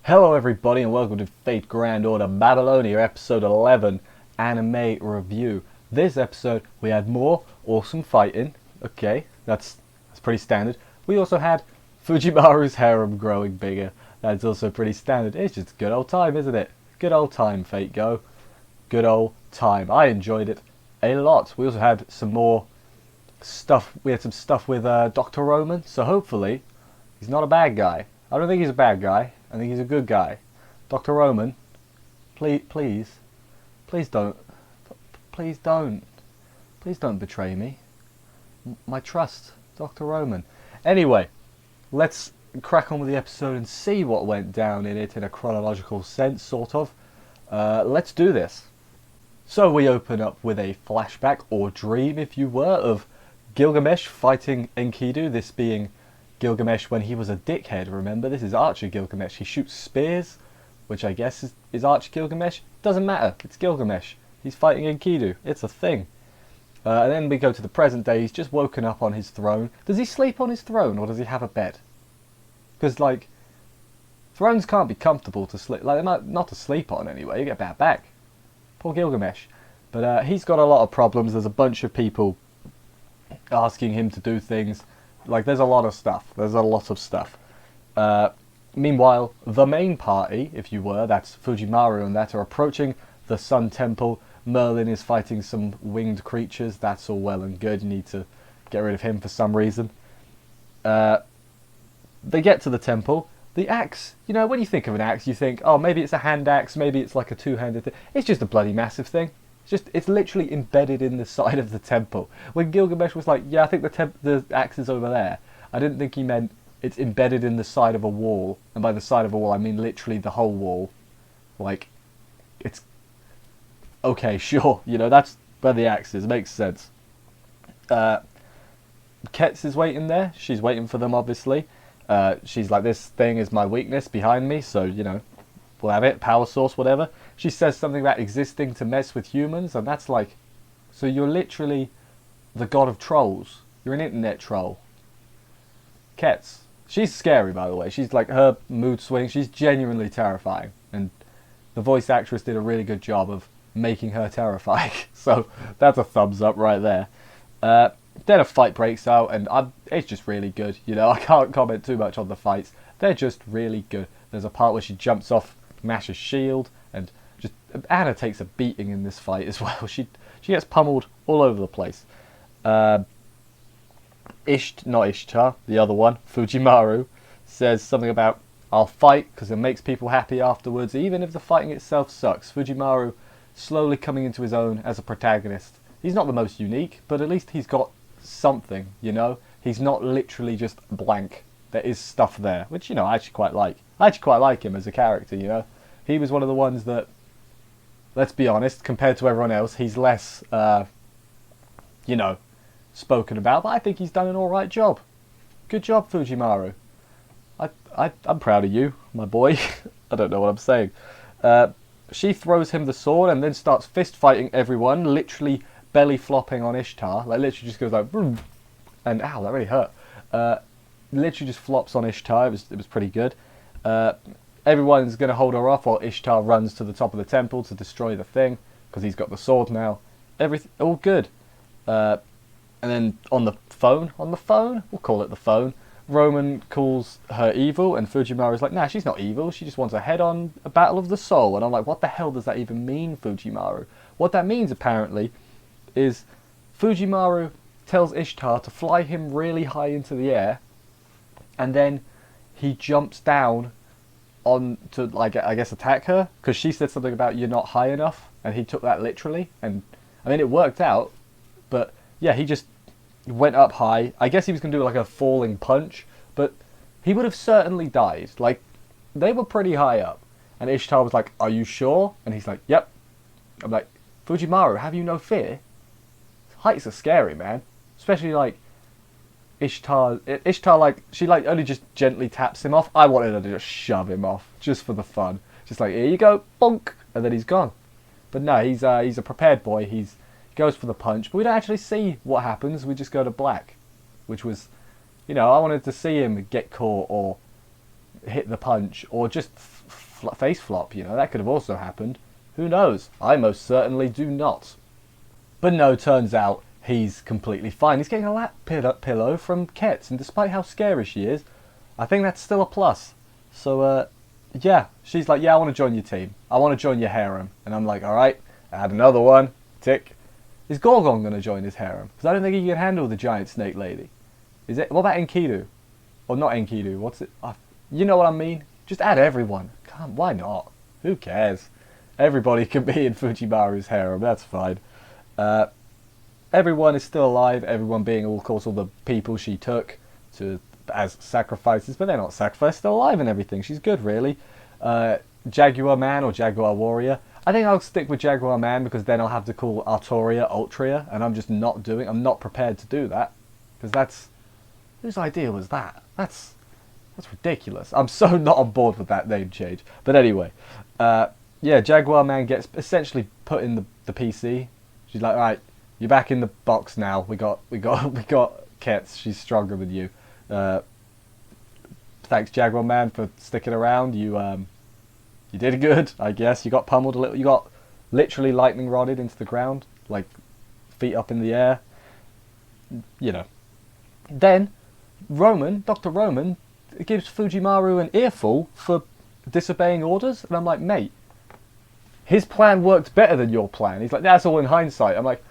Hello everybody and welcome to Fate Grand Order Babylonia episode 11 anime review. This episode we had more awesome fighting. Okay, that's pretty standard. We also had Fujimaru's harem growing bigger. That's also pretty standard. It's just a good old time, isn't it? Good old time, Fate Go. Good old time. I enjoyed it a lot. We also had some more stuff. We had some stuff with Dr. Roman, so hopefully he's not a bad guy. I don't think he's a bad guy. I think he's a good guy. Dr. Roman, please don't, please don't betray me. My trust, Dr. Roman. Anyway, let's crack on with the episode and see what went down in it in a chronological sense, sort of. Let's do this. So we open up with a flashback, or dream if you were, of Gilgamesh fighting Enkidu, this being Gilgamesh when he was a dickhead, remember? This is Archer Gilgamesh. He shoots spears, which I guess is Archer Gilgamesh. Doesn't matter, it's Gilgamesh. He's fighting Enkidu, it's a thing. And then we go to the present day. He's just woken up on his throne. Does he sleep on his throne, or does he have a bed? Because, like, thrones can't be comfortable to sleep, like, they're not to sleep on anyway. You get a bad back. Poor Gilgamesh. But he's got a lot of problems. There's a bunch of people asking him to do things. Like, there's a lot of stuff. Meanwhile, the main party, if you were, that's Fujimaru and that, are approaching the Sun Temple. Merlin is fighting some winged creatures. That's all well and good. You need to get rid of him for some reason. They get to the temple. The axe, you know, when you think of an axe, you think, oh, maybe it's a hand axe, maybe it's like a two-handed thing. It's just a bloody massive thing. It's literally embedded in the side of the temple. When Gilgamesh was like, yeah, I think the axe is over there, I didn't think he meant it's embedded in the side of a wall. And by the side of a wall, I mean literally the whole wall. Like, it's... okay, sure, you know, that's where the axe is. Makes sense. Ketz is waiting there. She's waiting for them, obviously. She's like, this thing is my weakness behind me, so, you know, we'll have it, power source, whatever. She says something about existing to mess with humans, and that's like, so you're literally the god of trolls. You're an internet troll. Ketz. She's scary, by the way. She's like, her mood swing, she's genuinely terrifying. And the voice actress did a really good job of making her terrifying. So that's a thumbs up right there. Then a fight breaks out, and it's just really good. You know, I can't comment too much on the fights. They're just really good. There's a part where she jumps off Mash's shield, and just Anna takes a beating in this fight as well. She gets pummeled all over the place. Not Ishtar, the other one, Fujimaru, says something about, I'll fight because it makes people happy afterwards, even if the fighting itself sucks. Fujimaru slowly coming into his own as a protagonist. He's not the most unique, but at least he's got something, you know? He's not literally just blank. There is stuff there, which, you know, I actually quite like. I actually quite like him as a character, you know? He was one of the ones that, let's be honest, compared to everyone else, he's less, you know, spoken about, but I think he's done an alright job. Good job, Fujimaru. I'm proud of you, my boy. I don't know what I'm saying. She throws him the sword and then starts fist fighting everyone, literally belly flopping on Ishtar. Like, literally just goes like, vroom, and ow, that really hurt. Literally just flops on Ishtar. It was pretty good. Everyone's going to hold her off while Ishtar runs to the top of the temple to destroy the thing, because he's got the sword now. Everything, all good. And then on the phone, we'll call it the phone, Roman calls her evil, and Fujimaru's like, nah, she's not evil, she just wants a head-on a battle of the soul. And I'm like, what the hell does that even mean, Fujimaru? What that means, apparently, is Fujimaru tells Ishtar to fly him really high into the air, and then he jumps down on to, like, I guess attack her, because she said something about you're not high enough, and he took that literally, and I mean, it worked out, but yeah, he just went up high. I guess he was going to do like a falling punch, but he would have certainly died. Like, they were pretty high up, and Ishtar was like, are you sure? And he's like, yep. I'm like, Fujimaru, have you no fear? Heights are scary, man. Especially like Ishtar, like, she like only just gently taps him off. I wanted her to just shove him off, just for the fun. Just like, here you go, bonk, and then he's gone. But no, he's a prepared boy. He goes for the punch, but we don't actually see what happens. We just go to black, which was, you know, I wanted to see him get caught or hit the punch or just face flop. You know, that could have also happened. Who knows? I most certainly do not. But no, turns out he's completely fine. He's getting a lap pillow from Ketz, and despite how scary she is, I think that's still a plus. So, yeah, she's like, yeah, I want to join your team. I want to join your harem. And I'm like, alright, add another one. Tick. Is Gorgon going to join his harem? Because I don't think he can handle the giant snake lady. Is it? What about Enkidu? Or not Enkidu, what's it? You know what I mean? Just add everyone. Come, why not? Who cares? Everybody can be in Fujimaru's harem, that's fine. Everyone is still alive, everyone being, of course, all the people she took as sacrifices, but they're not sacrificed, still alive and everything. She's good, really. Jaguar Man or Jaguar Warrior. I think I'll stick with Jaguar Man because then I'll have to call Artoria Ultria, and I'm just I'm not prepared to do that. Because whose idea was that? That's ridiculous. I'm so not on board with that name change. But anyway, yeah, Jaguar Man gets essentially put in the PC. She's like, right, you're back in the box now. We got Ketz. She's stronger than you. Thanks, Jaguar Man, for sticking around. You did good, I guess. You got pummeled a little. You got literally lightning rodded into the ground, like feet up in the air. You know. Then Dr. Roman, gives Fujimaru an earful for disobeying orders, and I'm like, mate, his plan worked better than your plan. He's like, that's all in hindsight. I'm like,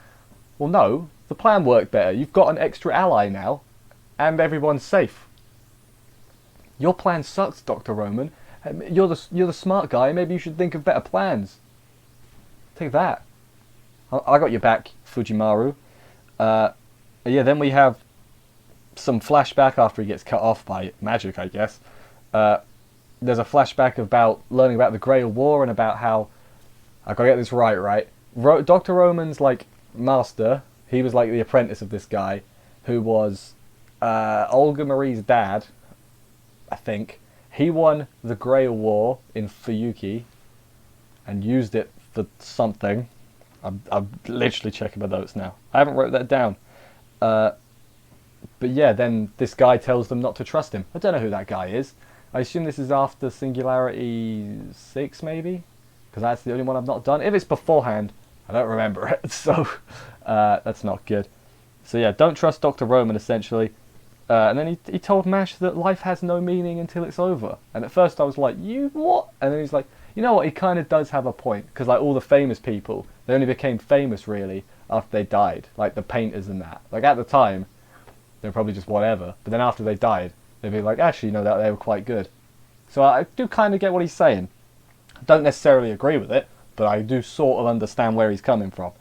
well, no, the plan worked better. You've got an extra ally now, and everyone's safe. Your plan sucks, Dr. Roman. You're the smart guy. Maybe you should think of better plans. Take that. I got your back, Fujimaru. Yeah, then we have some flashback after he gets cut off by magic, I guess. There's a flashback about learning about the Grail War and about how, I gotta get this right? Dr. Roman's like master. He was like the apprentice of this guy, who was Olga Marie's dad, I think. He won the Grail War in Fuyuki and used it for something. I'm literally checking my notes now. I haven't wrote that down. But yeah, then this guy tells them not to trust him. I don't know who that guy is. I assume this is after Singularity 6, maybe? Because that's the only one I've not done. If it's beforehand, I don't remember it. So that's not good. So yeah, don't trust Dr. Roman, essentially. And then he told Mash that life has no meaning until it's over. And at first I was like, you what? And then he's like, you know what, he kind of does have a point. Because like all the famous people, they only became famous really after they died. Like the painters and that. Like at the time, they were probably just whatever. But then after they died, they'd be like, actually, you know, that they were quite good. So I do kind of get what he's saying. I don't necessarily agree with it, but I do sort of understand where he's coming from.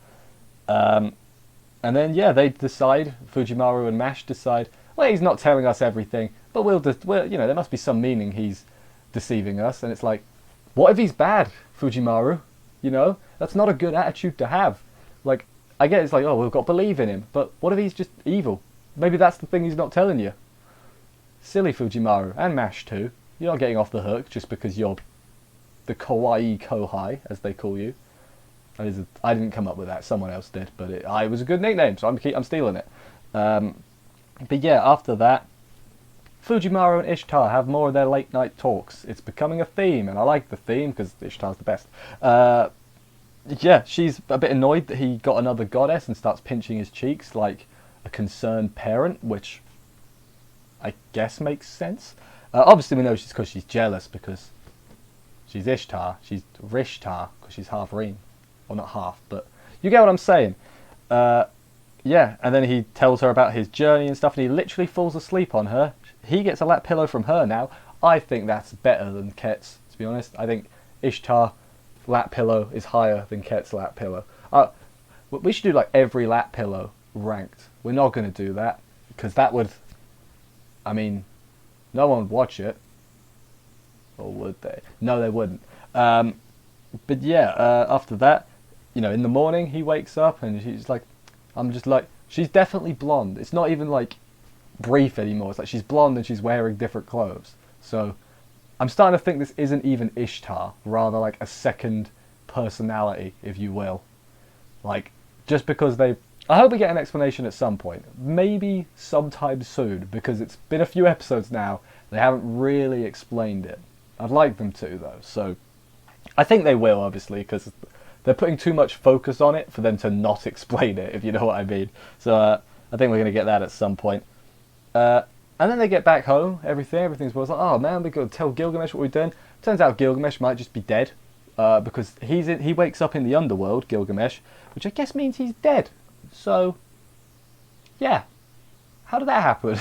And then, yeah, they decide, Fujimaru and Mash decide, well, he's not telling us everything, but we'll you know, there must be some meaning he's deceiving us. And it's like, what if he's bad, Fujimaru? You know, that's not a good attitude to have. Like, I get it's like, oh, we've got to believe in him, but what if he's just evil? Maybe that's the thing he's not telling you. Silly Fujimaru, and Mash too. You're not getting off the hook just because you're the kawaii kohai, as they call you. I didn't come up with that, someone else did, but it was a good nickname, so I'm stealing it. But yeah, after that, Fujimaru and Ishtar have more of their late night talks. It's becoming a theme, and I like the theme because Ishtar's the best. Yeah, she's a bit annoyed that he got another goddess and starts pinching his cheeks like a concerned parent, which I guess makes sense. Obviously we know she's because she's jealous because she's Ishtar. She's Rishtar because she's half Reem. Well, not half, but you get what I'm saying. Yeah, and then he tells her about his journey and stuff, and he literally falls asleep on her. He gets a lap pillow from her now. I think that's better than Ket's, to be honest. I think Ishtar lap pillow is higher than Ket's lap pillow. We should do like every lap pillow ranked. We're not going to do that, because that would, I mean, no one would watch it. Or would they? No, they wouldn't. But yeah, after that, you know, in the morning he wakes up and she's like, she's definitely blonde. It's not even like brief anymore. It's like she's blonde and she's wearing different clothes. So I'm starting to think this isn't even Ishtar, rather like a second personality, if you will. Like, just because I hope we get an explanation at some point. Maybe sometime soon, because it's been a few episodes now They haven't really explained it. I'd like them to, though. So I think they will, obviously, because they're putting too much focus on it for them to not explain it, if you know what I mean. So I think we're going to get that at some point. And then they get back home, everything's like, oh man, we got to tell Gilgamesh what we've done. Turns out Gilgamesh might just be dead, because he wakes up in the underworld, Gilgamesh, which I guess means he's dead. So, yeah. How did that happen?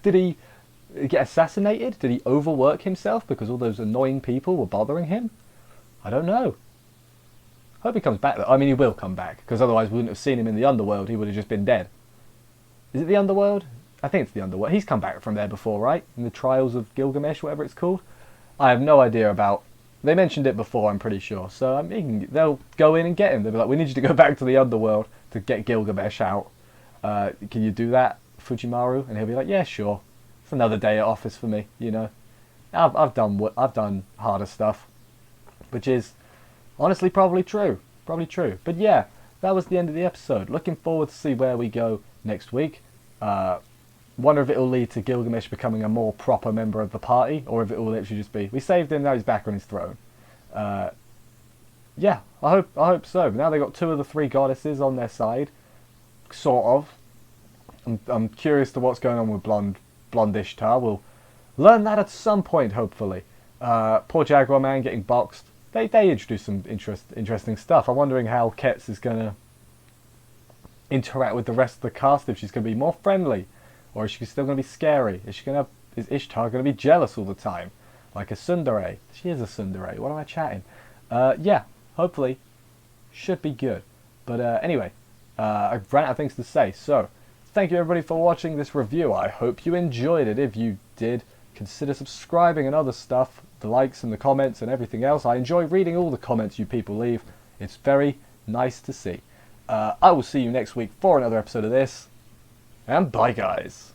Did he get assassinated? Did he overwork himself because all those annoying people were bothering him? I don't know. Hope he comes back, though. I mean, he will come back, because otherwise we wouldn't have seen him in the underworld. He would have just been dead. Is it the underworld? I think it's the underworld. He's come back from there before, right? In the Trials of Gilgamesh, whatever it's called. I have no idea about... They mentioned it before, I'm pretty sure. So I mean, they'll go in and get him. They'll be like, we need you to go back to the underworld to get Gilgamesh out. Can you do that, Fujimaru? And he'll be like, yeah, sure. It's another day at office for me, you know. I've done harder stuff, which is honestly probably true. Probably true. But yeah, that was the end of the episode. Looking forward to see where we go next week. Wonder if it'll lead to Gilgamesh becoming a more proper member of the party, or if it will literally just be, we saved him, now he's back on his throne. Yeah, I hope so. Now they've got 2 of the 3 goddesses on their side, sort of. I'm curious to what's going on with Blonde Ishtar. We'll learn that at some point, hopefully. Poor Jaguar Man getting boxed. They introduced some interesting stuff. I'm wondering how Ketz is going to interact with the rest of the cast, if she's going to be more friendly, or is she still going to be scary? Is Ishtar going to be jealous all the time, like a tsundere? She is a tsundere. What am I chatting? Yeah, hopefully, should be good. But anyway, I've ran out of things to say. So, thank you everybody for watching this review. I hope you enjoyed it. If you did, consider subscribing and other stuff, the likes and the comments and everything else. I enjoy reading all the comments you people leave. It's very nice to see. I will see you next week for another episode of this. And bye, guys.